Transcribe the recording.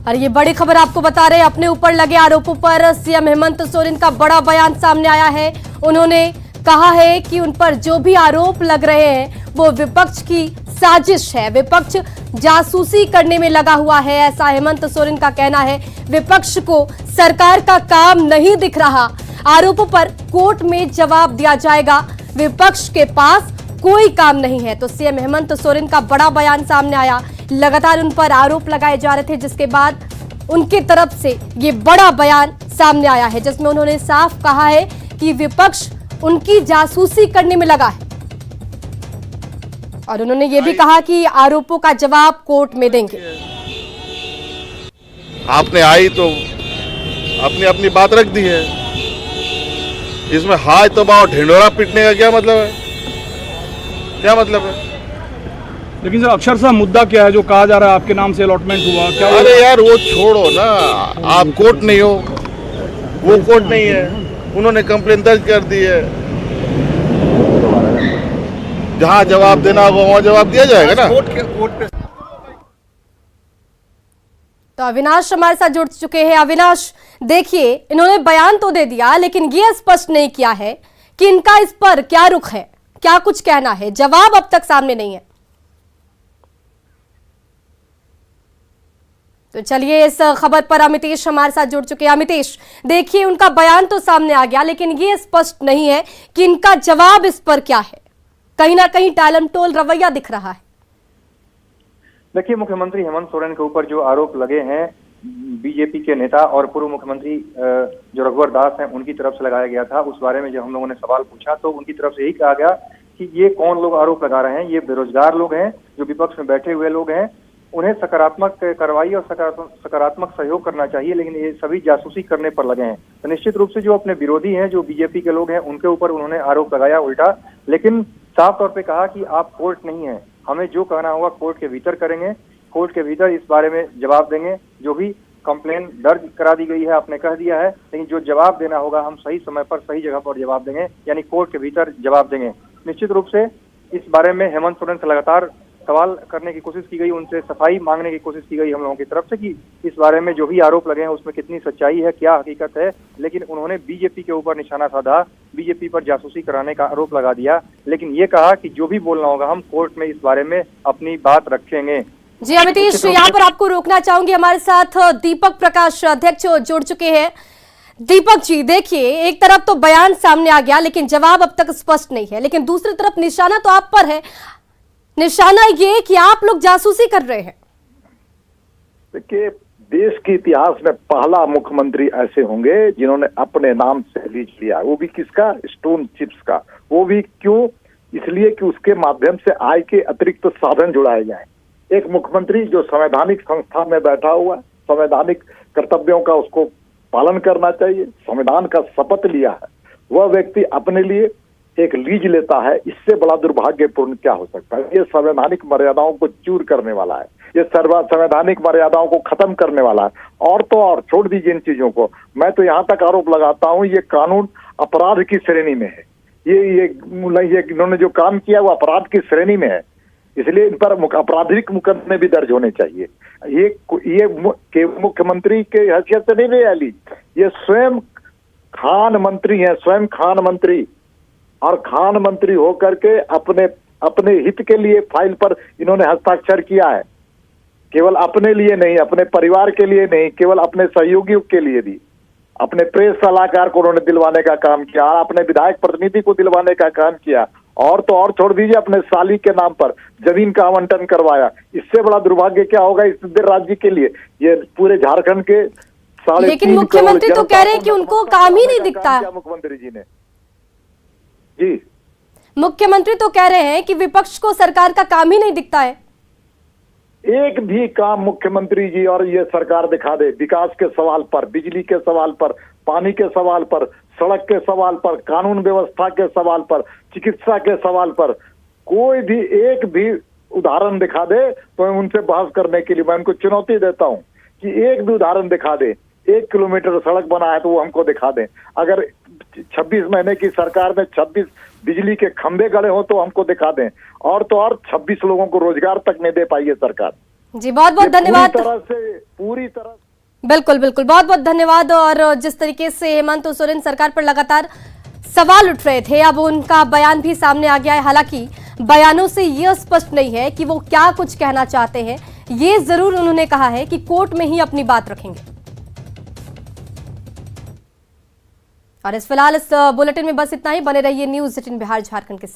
और ये बड़ी खबर आपको बता रहे हैं, अपने ऊपर लगे आरोपों पर सीएम हेमंत सोरेन का बड़ा बयान सामने आया है। उन्होंने कहा है कि उन पर जो भी आरोप लग रहे हैं वो विपक्ष की साजिश है, विपक्ष जासूसी करने में लगा हुआ है, ऐसा हेमंत सोरेन का कहना है। विपक्ष को सरकार का काम नहीं दिख रहा, आरोपों पर कोर्ट में जवाब दिया जाएगा, विपक्ष के पास कोई काम नहीं है। तो सीएम हेमंत सोरेन का बड़ा बयान सामने आया। लगातार उन पर आरोप लगाए जा रहे थे, जिसके बाद उनके तरफ से ये बड़ा बयान सामने आया है, जिसमें उन्होंने साफ कहा है कि विपक्ष उनकी जासूसी करने में लगा है। और उन्होंने ये भी कहा कि आरोपों का जवाब कोर्ट में देंगे। आपने आई तो अपनी अपनी बात रख दी है, इसमें हाय तो बाव ढिंडोरा पीटने का क्या मतलब है? क्या मतलब है? लेकिन सर अक्षरशः मुद्दा क्या है जो कहा जा रहा है आपके नाम से अलॉटमेंट हुआ क्या? अरे यार वो छोड़ो ना, आप कोर्ट नहीं हो, वो कोर्ट नहीं है, उन्होंने कंप्लेन दर्ज कर दी है, जहां जवाब देना होगा वहां जवाब दिया जाएगा ना। कोर्ट पे तो अविनाश हमारे साथ जुड़ चुके हैं। अविनाश, देखिए इन्होंने बयान तो दे दिया, लेकिन ये स्पष्ट नहीं किया है कि इनका इस पर क्या रुख है, क्या कुछ कहना है। जवाब अब तक सामने नहीं है। तो चलिए इस खबर पर अमितेश हमारे साथ जुड़ चुके हैं। अमितेश, देखिए उनका बयान तो सामने आ गया, लेकिन ये स्पष्ट नहीं है कि इनका जवाब इस पर क्या है। कहीं ना कहीं टालमटोल रवैया दिख रहा है। देखिए, मुख्यमंत्री हेमंत सोरेन के ऊपर जो आरोप लगे हैं बीजेपी के नेता और पूर्व मुख्यमंत्री जो रघुवर दास हैं उनकी तरफ से लगाया गया था, उस बारे में जब हम लोगों ने सवाल पूछा तो उनकी तरफ से यही कहा गया कि ये कौन लोग आरोप लगा रहे हैं, ये बेरोजगार लोग हैं जो विपक्ष में बैठे हुए लोग हैं, उन्हें सकारात्मक कार्रवाई और सकारात्मक सहयोग करना चाहिए, लेकिन ये सभी जासूसी करने पर लगे हैं। तो निश्चित रूप से जो अपने विरोधी हैं, जो बीजेपी के लोग हैं, उनके ऊपर उन्होंने आरोप लगाया उल्टा, लेकिन साफ तौर पे कहा कि आप कोर्ट नहीं है, हमें जो कहना होगा कोर्ट के भीतर करेंगे, कोर्ट के भीतर इस बारे में जवाब देंगे। जो भी कंप्लेन दर्ज करा दी गई है आपने कह दिया है, लेकिन जो जवाब देना होगा हम सही समय पर सही जगह पर जवाब देंगे, यानी कोर्ट के भीतर जवाब देंगे। निश्चित रूप से इस बारे में हेमंत सोरेन से लगातार सवाल करने की कोशिश की गई, उनसे सफाई मांगने की कोशिश की गई हम लोगों की तरफ से कि इस बारे में जो भी आरोप लगे हैं उसमें कितनी सच्चाई है, क्या हकीकत है, लेकिन उन्होंने बीजेपी के ऊपर निशाना साधा, बीजेपी पर जासूसी कराने का आरोप लगा दिया, लेकिन ये कहा कि जो भी बोलना होगा हम कोर्ट में इस बारे में अपनी बात रखेंगे। जी अमितेश, यहाँ पर आपको रोकना चाहूंगी, हमारे साथ दीपक प्रकाश अध्यक्ष जुड़ चुके हैं। दीपक जी, देखिए एक तरफ तो बयान सामने आ गया, लेकिन जवाब अब तक स्पष्ट नहीं है, लेकिन दूसरी तरफ निशाना तो आप पर है। निशाना ये कि आप लोग जासूसी कर रहे हैं। देखिए, देश के इतिहास में पहला मुख्यमंत्री ऐसे होंगे जिन्होंने अपने नाम से लीज लिया, वो भी किसका? स्टोन चिप्स का। वो भी क्यों? इसलिए कि उसके माध्यम से आय के अतिरिक्त साधन जुड़ाए जाए। एक मुख्यमंत्री जो संवैधानिक संस्था में बैठा हुआ, संवैधानिक कर्तव्यों का उसको पालन करना चाहिए, संविधान का शपथ लिया है, वह व्यक्ति अपने लिए एक लीज लेता है, इससे बड़ा दुर्भाग्यपूर्ण क्या हो सकता है? ये संवैधानिक मर्यादाओं को चूर करने वाला है, ये संवैधानिक मर्यादाओं को खत्म करने वाला है। और तो और छोड़ दीजिए इन चीजों को, मैं तो यहाँ तक आरोप लगाता हूँ ये कानून अपराध की श्रेणी में है। ये इन्होंने जो काम किया वो अपराध की श्रेणी में है, इसलिए इन पर आपराधिक मुकदमे भी दर्ज होने चाहिए। ये मुख्यमंत्री के हैसियत से नहीं लिया लीज, ये स्वयं खान मंत्री है, स्वयं खान मंत्री, और खान मंत्री होकर के अपने हित के लिए फाइल पर इन्होंने हस्ताक्षर किया है, केवल अपने लिए नहीं, अपने परिवार के लिए नहीं, केवल अपने सहयोगियों के लिए भी, अपने प्रेस सलाहकार को उन्होंने दिलवाने का काम किया, अपने विधायक प्रतिनिधि को दिलवाने का काम किया, और तो और छोड़ दीजिए अपने साली के नाम पर जमीन का आवंटन करवाया। इससे बड़ा दुर्भाग्य क्या होगा इस राज्य के लिए? ये पूरे झारखंड के 3.5 लेकिन मुख्यमंत्री तो कह रहे हैं कि उनको काम ही नहीं दिखता। मुख्यमंत्री जी ने जी, मुख्यमंत्री तो कह रहे हैं कि विपक्ष को सरकार का काम ही नहीं दिखता है। एक भी काम मुख्यमंत्री जी और ये सरकार दिखा दे, विकास के सवाल पर, बिजली के सवाल पर, पानी के सवाल पर, सड़क के सवाल पर, कानून व्यवस्था के सवाल पर, चिकित्सा के सवाल पर, कोई भी एक भी उदाहरण दिखा दे तो मैं उनसे बहस करने के लिए मैं उनको चुनौती देता हूं कि एक भी उदाहरण दिखा दे। 1 किलोमीटर सड़क बना है तो वो हमको दिखा दें। अगर 26 महीने की सरकार में 26 बिजली के खंभे गड़े हो तो हमको दिखा दें। और तो और 26 लोगों को रोजगार तक नहीं दे पाई है सरकार। जी, बहुत बहुत ये धन्यवाद। पूरी तरह बिल्कुल बिल्कुल, बहुत बहुत धन्यवाद। और जिस तरीके से हेमंत सोरेन सरकार पर लगातार सवाल उठ रहे थे, अब उनका बयान भी सामने आ गया है। हालांकि बयानों से यह स्पष्ट नहीं है कि वो क्या कुछ कहना चाहते हैं। ये जरूर उन्होंने कहा है कि कोर्ट में ही अपनी बात रखेंगे। और फिलहाल इस बुलेटिन में बस इतना ही। बने रहिए न्यूज़ 18 बिहार झारखंड के साथ।